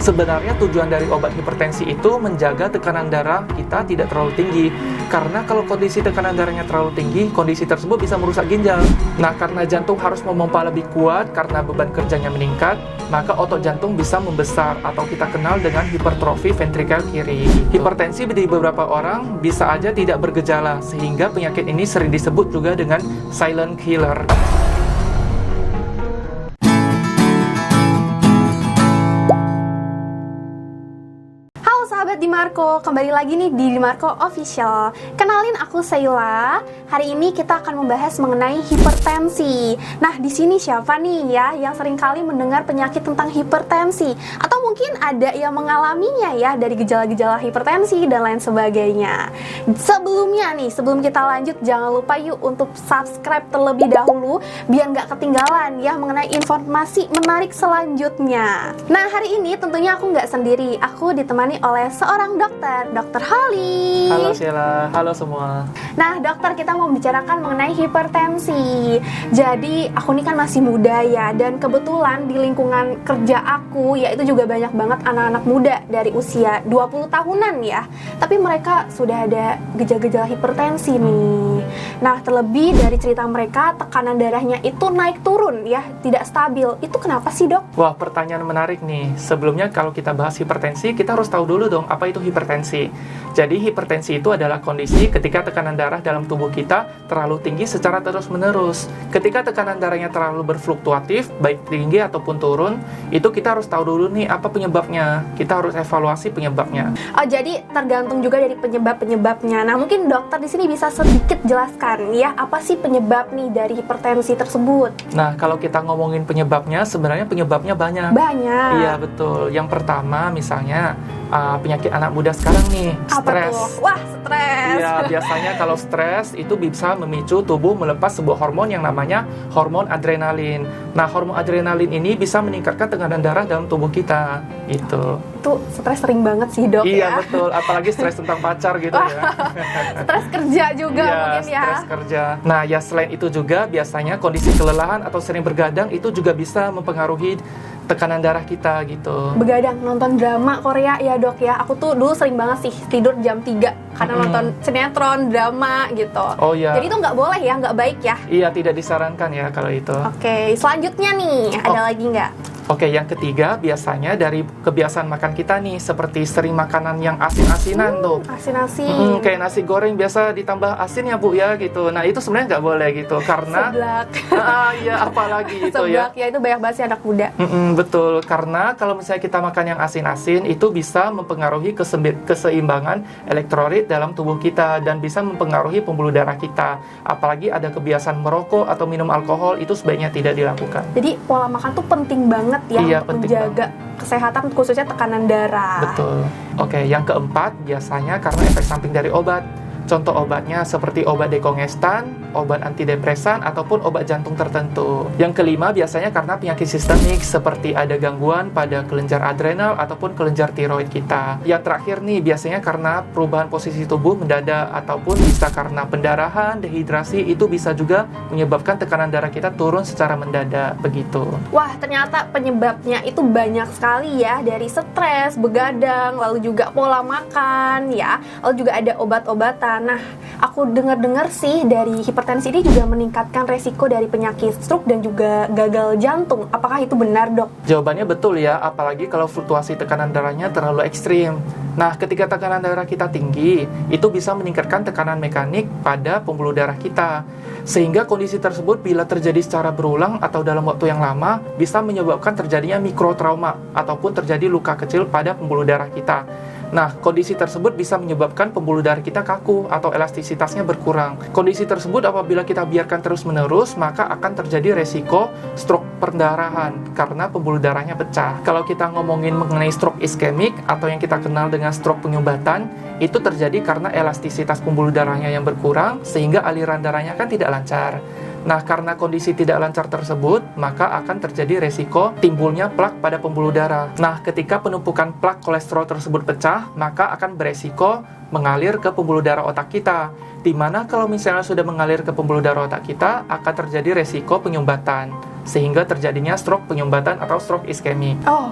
Sebenarnya tujuan dari obat hipertensi itu menjaga tekanan darah kita tidak terlalu tinggi. Karena kalau kondisi tekanan darahnya terlalu tinggi, kondisi tersebut bisa merusak ginjal. Nah, karena jantung harus memompa lebih kuat karena beban kerjanya meningkat, maka otot jantung bisa membesar atau kita kenal dengan hipertrofi ventrikel kiri. Hipertensi di beberapa orang bisa aja tidak bergejala, sehingga penyakit ini sering disebut juga dengan silent killer. Sahabat Dimarco, kembali lagi nih di Dimarco Official. Kenalin, aku Sheila. Hari ini kita akan membahas mengenai hipertensi. Nah, di sini siapa nih ya yang sering kali mendengar penyakit tentang hipertensi? Atau mungkin ada yang mengalaminya ya dari gejala-gejala hipertensi dan lain sebagainya. Sebelumnya nih, sebelum kita lanjut, jangan lupa yuk untuk subscribe terlebih dahulu biar nggak ketinggalan ya mengenai informasi menarik selanjutnya. Nah, hari ini tentunya aku nggak sendiri. Aku ditemani oleh seorang dokter, Dr. Holly. Halo Sheila, halo semua. Nah, dokter, kita mau bicarakan mengenai hipertensi. Jadi, aku ini kan masih muda ya, dan kebetulan di lingkungan kerja aku, yaitu juga banyak banget anak-anak muda dari usia 20 tahunan ya. Tapi mereka sudah ada gejala-gejala hipertensi nih. Nah, terlebih dari cerita mereka, tekanan darahnya itu naik turun ya, tidak stabil. Itu kenapa sih, dok? Wah, pertanyaan menarik nih. Sebelumnya kalau kita bahas hipertensi, kita harus tahu dulu dong apa itu hipertensi. Jadi hipertensi itu adalah kondisi ketika tekanan darah dalam tubuh kita terlalu tinggi secara terus-menerus. Ketika tekanan darahnya terlalu berfluktuatif, baik tinggi ataupun turun, itu kita harus tahu dulu nih apa penyebabnya. Kita harus evaluasi penyebabnya. Oh, jadi tergantung juga dari penyebab-penyebabnya. Nah, mungkin dokter di sini bisa sedikit jelaskan ya, apa sih penyebab nih dari hipertensi tersebut? Nah, kalau kita ngomongin penyebabnya, sebenarnya penyebabnya banyak. Banyak. Iya, betul. Yang pertama misalnya penyakit anak muda sekarang nih, stres. Wah, stres. Iya, biasanya kalau stres itu bisa memicu tubuh melepas sebuah hormon yang namanya hormon adrenalin. Nah, hormon adrenalin ini bisa meningkatkan tekanan darah dalam tubuh kita. Itu Stres sering banget sih, dok. Iya, ya. betul. Apalagi stres tentang pacar gitu ya. Stres kerja juga Iya, mungkin ya. stres kerja. Nah, ya selain itu juga biasanya kondisi kelelahan atau sering bergadang itu juga bisa mempengaruhi tekanan darah kita gitu. Begadang nonton drama Korea ya, dok ya. Aku tuh dulu sering banget sih tidur jam 3 karena nonton sinetron, drama gitu. Oh iya. Jadi itu nggak boleh ya, nggak baik ya. Iya, tidak disarankan ya kalau itu. Oke, selanjutnya nih, ada lagi nggak? Oke, yang ketiga biasanya dari kebiasaan makan kita nih, seperti sering makanan yang asin-asinan tuh. Asin-asin. Kayak nasi goreng biasa ditambah asin ya Bu ya gitu. Nah, itu sebenarnya nggak boleh gitu karena Seblak. iya, apalagi itu Seblak ya. ya, itu banyak banget sih anak muda. Betul, karena kalau misalnya kita makan yang asin-asin itu bisa mempengaruhi keseimbangan elektrolit dalam tubuh kita dan bisa mempengaruhi pembuluh darah kita. Apalagi ada kebiasaan merokok atau minum alkohol, itu sebaiknya tidak dilakukan. Jadi pola makan tuh penting banget ya, Iya, untuk penting menjaga kesehatan khususnya tekanan darah. Betul. Oke, yang keempat biasanya karena efek samping dari obat. Contoh obatnya seperti obat dekongestan, obat antidepresan, ataupun obat jantung tertentu. Yang kelima biasanya karena penyakit sistemik seperti ada gangguan pada kelenjar adrenal ataupun kelenjar tiroid kita. Yang terakhir nih biasanya karena perubahan posisi tubuh mendadak ataupun bisa karena pendarahan, dehidrasi, itu bisa juga menyebabkan tekanan darah kita turun secara mendadak begitu. Wah, ternyata penyebabnya itu banyak sekali ya, dari stres, begadang, lalu juga pola makan ya, lalu juga ada obat-obatan. Nah, aku dengar-dengar sih dari hipertensi ini juga meningkatkan resiko dari penyakit stroke dan juga gagal jantung. Apakah itu benar, dok? Jawabannya betul ya, apalagi kalau fluktuasi tekanan darahnya terlalu ekstrim. Nah, ketika tekanan darah kita tinggi, itu bisa meningkatkan tekanan mekanik pada pembuluh darah kita. Sehingga kondisi tersebut bila terjadi secara berulang atau dalam waktu yang lama, bisa menyebabkan terjadinya mikrotrauma ataupun terjadi luka kecil pada pembuluh darah kita. Nah, kondisi tersebut bisa menyebabkan pembuluh darah kita kaku atau elastisitasnya berkurang. Kondisi tersebut apabila kita biarkan terus-menerus, maka akan terjadi resiko stroke perdarahan karena pembuluh darahnya pecah. Kalau kita ngomongin mengenai stroke iskemik atau yang kita kenal dengan stroke penyumbatan, itu terjadi karena elastisitas pembuluh darahnya yang berkurang sehingga aliran darahnya kan tidak lancar. Nah, karena kondisi tidak lancar tersebut, maka akan terjadi resiko timbulnya plak pada pembuluh darah. Nah, ketika penumpukan plak kolesterol tersebut pecah, maka akan beresiko mengalir ke pembuluh darah otak kita. Dimana kalau misalnya sudah mengalir ke pembuluh darah otak kita, akan terjadi resiko penyumbatan, sehingga terjadinya stroke penyumbatan atau stroke iskemi. Oh,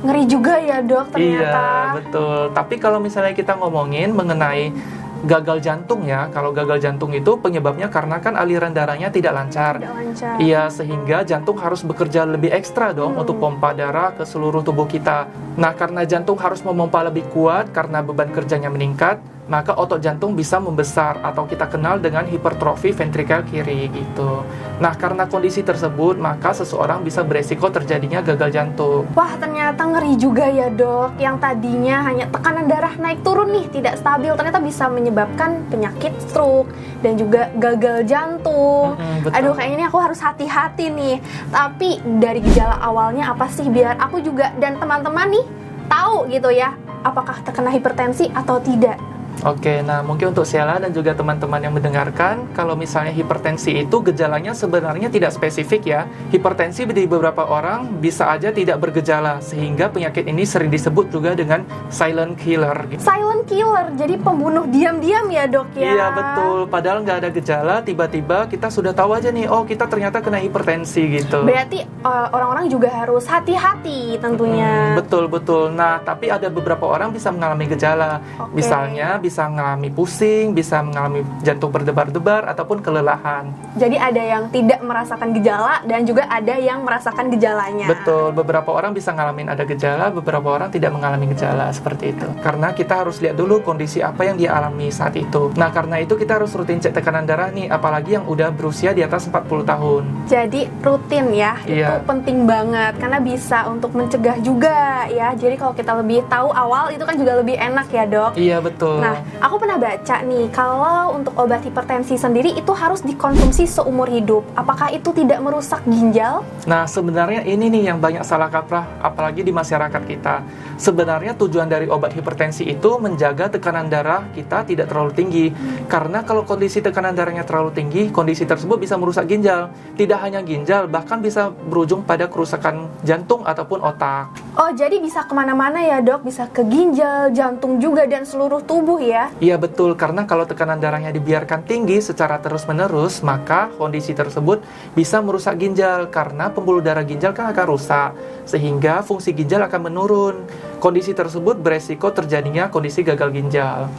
ngeri juga ya dok ternyata. Iya, betul. Tapi kalau misalnya kita ngomongin mengenai gagal jantung ya, kalau gagal jantung itu penyebabnya karena kan aliran darahnya tidak lancar. Tidak lancar. Iya, sehingga jantung harus bekerja lebih ekstra dong untuk pompa darah ke seluruh tubuh kita. Nah, karena jantung harus memompa lebih kuat karena beban kerjanya meningkat, maka otot jantung bisa membesar atau kita kenal dengan hipertrofi ventrikel kiri gitu. Nah, karena kondisi tersebut, maka seseorang bisa beresiko terjadinya gagal jantung. Wah, ternyata ngeri juga ya dok. Yang tadinya hanya tekanan darah naik turun nih, tidak stabil, ternyata bisa menyebabkan penyakit stroke dan juga gagal jantung. Betul. Aduh, kayaknya ini aku harus hati-hati nih. Tapi dari gejala awalnya apa sih, biar aku juga dan teman-teman nih tahu gitu ya, apakah terkena hipertensi atau tidak. Oke, nah mungkin untuk Sheila dan juga teman-teman yang mendengarkan, kalau misalnya hipertensi itu gejalanya sebenarnya tidak spesifik ya. Hipertensi di beberapa orang bisa aja tidak bergejala, sehingga penyakit ini sering disebut juga dengan silent killer. Silent killer, jadi pembunuh diam-diam ya dok ya? Iya betul, padahal nggak ada gejala, tiba-tiba kita sudah tahu aja nih, oh kita ternyata kena hipertensi gitu. Berarti orang-orang juga harus hati-hati tentunya. Betul. Nah, tapi ada beberapa orang bisa mengalami gejala. Oke. Misalnya bisa mengalami pusing, bisa mengalami jantung berdebar-debar, ataupun kelelahan. Jadi ada yang tidak merasakan gejala dan juga ada yang merasakan gejalanya. Betul, beberapa orang bisa ngalamin ada gejala, beberapa orang tidak mengalami gejala seperti itu. Karena kita harus lihat dulu kondisi apa yang dia alami saat itu. Nah, karena itu kita harus rutin cek tekanan darah nih, apalagi yang udah berusia di atas 40 tahun. Jadi rutin ya, Iya. itu penting banget karena bisa untuk mencegah juga ya. Jadi kalau kita lebih tahu awal itu kan juga lebih enak ya dok. Iya, betul. Nah, aku pernah baca nih, kalau untuk obat hipertensi sendiri itu harus dikonsumsi seumur hidup. Apakah itu tidak merusak ginjal? Nah, sebenarnya ini nih yang banyak salah kaprah, apalagi di masyarakat kita. Sebenarnya tujuan dari obat hipertensi itu menjaga tekanan darah kita tidak terlalu tinggi. Karena kalau kondisi tekanan darahnya terlalu tinggi, kondisi tersebut bisa merusak ginjal. Tidak hanya ginjal, bahkan bisa berujung pada kerusakan jantung ataupun otak. Oh, jadi bisa kemana-mana ya dok? Bisa ke ginjal, jantung juga, dan seluruh tubuh ya? Iya betul, karena kalau tekanan darahnya dibiarkan tinggi secara terus-menerus, maka kondisi tersebut bisa merusak ginjal, karena pembuluh darah ginjal kan akan rusak, sehingga fungsi ginjal akan menurun. Kondisi tersebut beresiko terjadinya kondisi gagal ginjal.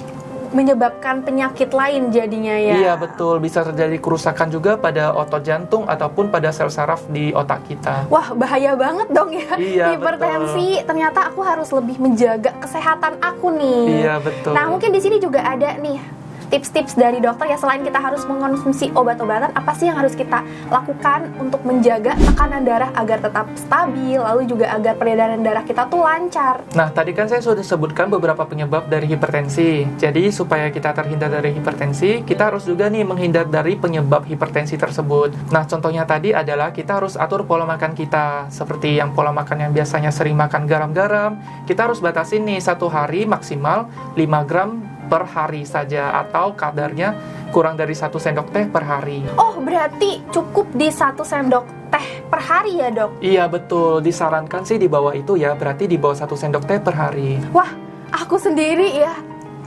Menyebabkan penyakit lain jadinya ya? Iya betul, bisa terjadi kerusakan juga pada otot jantung ataupun pada sel saraf di otak kita. Wah, bahaya banget dong ya. Iya, hipertensi. Ternyata aku harus lebih menjaga kesehatan aku nih. Iya betul. Nah, mungkin di sini juga ada nih tips-tips dari dokter ya, selain kita harus mengkonsumsi obat-obatan, apa sih yang harus kita lakukan untuk menjaga tekanan darah agar tetap stabil, lalu juga agar peredaran darah kita tuh lancar? Nah, tadi kan saya sudah sebutkan beberapa penyebab dari hipertensi. Jadi, supaya kita terhindar dari hipertensi, kita harus juga nih menghindar dari penyebab hipertensi tersebut. Nah, contohnya tadi adalah kita harus atur pola makan kita. Seperti yang pola makan yang biasanya sering makan garam-garam, kita harus batasin nih, satu hari maksimal 5 gram per hari saja, atau kadarnya kurang dari 1 sendok teh per hari. Oh, berarti cukup di 1 sendok teh per hari ya dok? Iya betul, disarankan sih di bawah itu ya, berarti di bawah 1 sendok teh per hari. Wah, aku sendiri ya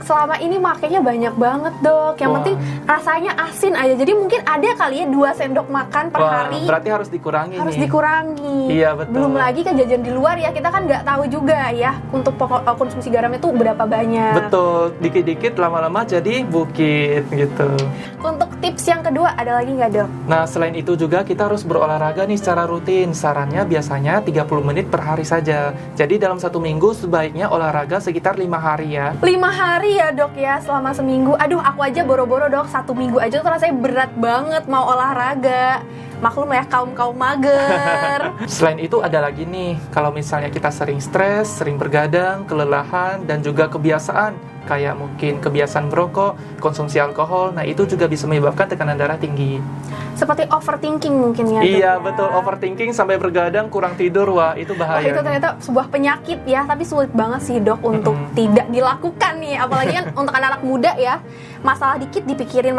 selama ini makainya banyak banget dok. Yang Wah. penting rasanya asin aja. Jadi mungkin ada kali ya 2 sendok makan per Wah, hari. berarti harus dikurangi Harus nih. dikurangi. Iya, betul. Belum lagi kan jajan di luar ya, kita kan nggak tahu juga ya untuk konsumsi garamnya tuh berapa banyak. Betul, dikit-dikit lama-lama jadi bukit gitu. Untuk tips yang kedua ada lagi nggak dok? Nah, selain itu juga kita harus berolahraga nih secara rutin. Sarannya biasanya 30 menit per hari saja. Jadi dalam 1 minggu sebaiknya olahraga sekitar 5 hari ya. 5 hari ya dok ya, selama seminggu. Aduh, aku aja boro-boro dok, 1 minggu aja tuh rasanya berat banget mau olahraga. maklum ya kaum mager. Selain itu ada lagi nih, kalau misalnya kita sering stres, sering bergadang, kelelahan, dan juga kebiasaan kayak mungkin kebiasaan merokok, konsumsi alkohol, nah itu juga bisa menyebabkan tekanan darah tinggi. Seperti overthinking mungkin ya. Iya, Dok, ya. betul, overthinking sampai bergadang, kurang tidur, wah itu Wah, bahaya. itu ternyata sebuah penyakit ya, tapi sulit banget sih dok untuk tidak dilakukan nih, apalagi kan untuk anak-anak muda ya, masalah dikit dipikirin,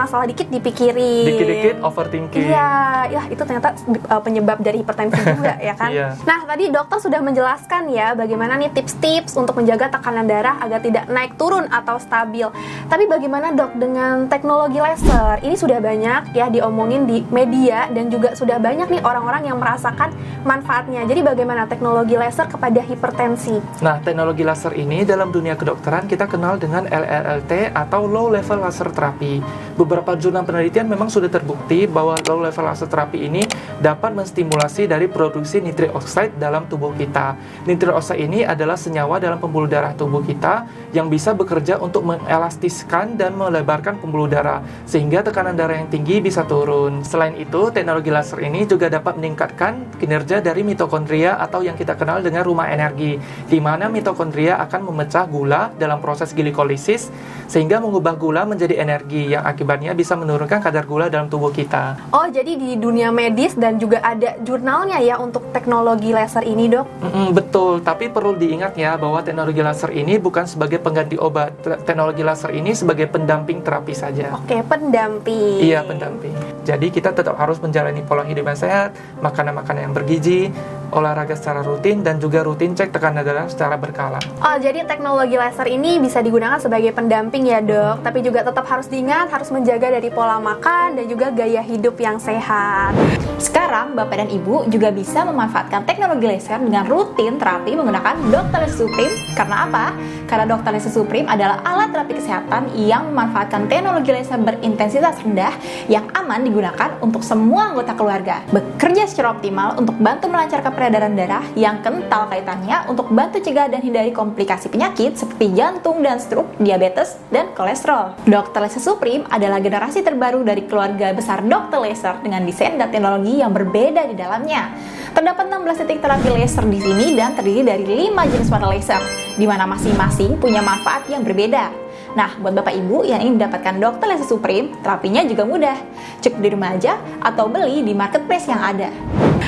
Dikit-dikit overthinking. Iya, ya itu ternyata penyebab dari hipertensi juga ya kan. Iya. Nah tadi dokter sudah menjelaskan ya bagaimana nih tips-tips untuk menjaga tekanan darah agar tidak naik turun atau stabil. Tapi bagaimana dok dengan teknologi laser? Ini sudah banyak ya diomongin di media dan juga sudah banyak nih orang-orang yang merasakan manfaatnya. Jadi bagaimana teknologi laser kepada hipertensi? Nah, teknologi laser ini dalam dunia kedokteran kita kenal dengan LLT atau Low Level Laser Therapy. Beberapa jurnal penelitian memang sudah terbukti bahwa Low Level Laser Therapy ini dapat menstimulasi dari produksi nitric oxide dalam tubuh kita. Nitric oxide ini adalah senyawa dalam pembuluh darah tubuh kita yang bisa bekerja untuk mengelastiskan dan melebarkan pembuluh darah sehingga tekanan darah yang tinggi bisa turun. Selain itu, teknologi laser ini juga dapat meningkatkan kinerja dari mitokondria atau yang kita kenal dengan rumah energi, di mana mitokondria akan memecah gula dalam proses glikolisis sehingga mengubah gula menjadi energi yang akibatnya bisa menurunkan kadar gula dalam tubuh kita. Oh, jadi di dunia medis dan juga ada jurnalnya ya untuk teknologi laser ini, dok? Betul, tapi perlu diingat ya bahwa teknologi laser ini bukan sebagai pengganti obat. Teknologi laser ini sebagai pendamping terapi saja. Oke, pendamping. Iya, pendamping. Jadi kita tetap harus menjalani pola hidup yang sehat, makanan-makanan yang bergizi, olahraga secara rutin, dan juga rutin cek tekanan darah secara berkala. Oh, jadi teknologi laser ini bisa digunakan sebagai pendamping ya dok, tapi juga tetap harus diingat, harus menjaga dari pola makan dan juga gaya hidup yang sehat. Sekarang, Bapak dan Ibu juga bisa memanfaatkan teknologi laser dengan rutin terapi menggunakan Dr. Laser Supreme. Karena apa? Karena Dr. Laser Supreme adalah alat terapi kesehatan yang memanfaatkan teknologi laser berintensitas rendah yang aman digunakan untuk semua anggota keluarga. Bekerja secara optimal untuk bantu melancarkan peredaran darah yang kental kaitannya untuk bantu cegah dan hindari komplikasi penyakit seperti jantung dan stroke, diabetes, dan kolesterol. Dr. Laser Supreme adalah generasi terbaru dari keluarga besar Dr. Laser dengan desain dan teknologi yang berbeda di dalamnya. Terdapat 16 titik terapi laser di sini dan terdiri dari 5 jenis warna laser, di mana masing-masing punya manfaat yang berbeda. Nah, buat Bapak Ibu yang ingin mendapatkan Dr. Laser Supreme, terapinya juga mudah. Cukup di rumah aja atau beli di marketplace yang ada.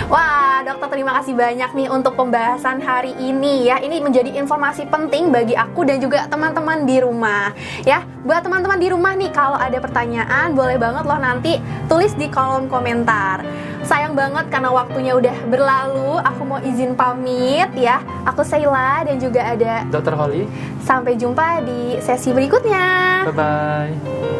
Wah, dokter terima kasih banyak nih untuk pembahasan hari ini ya. Ini menjadi informasi penting bagi aku dan juga teman-teman di rumah. Ya, buat teman-teman di rumah nih kalau ada pertanyaan boleh banget loh nanti tulis di kolom komentar. Sayang banget karena waktunya udah berlalu. Aku mau izin pamit ya. Aku Sheila dan juga ada Dr. Holly, sampai jumpa di sesi berikutnya. bye-bye.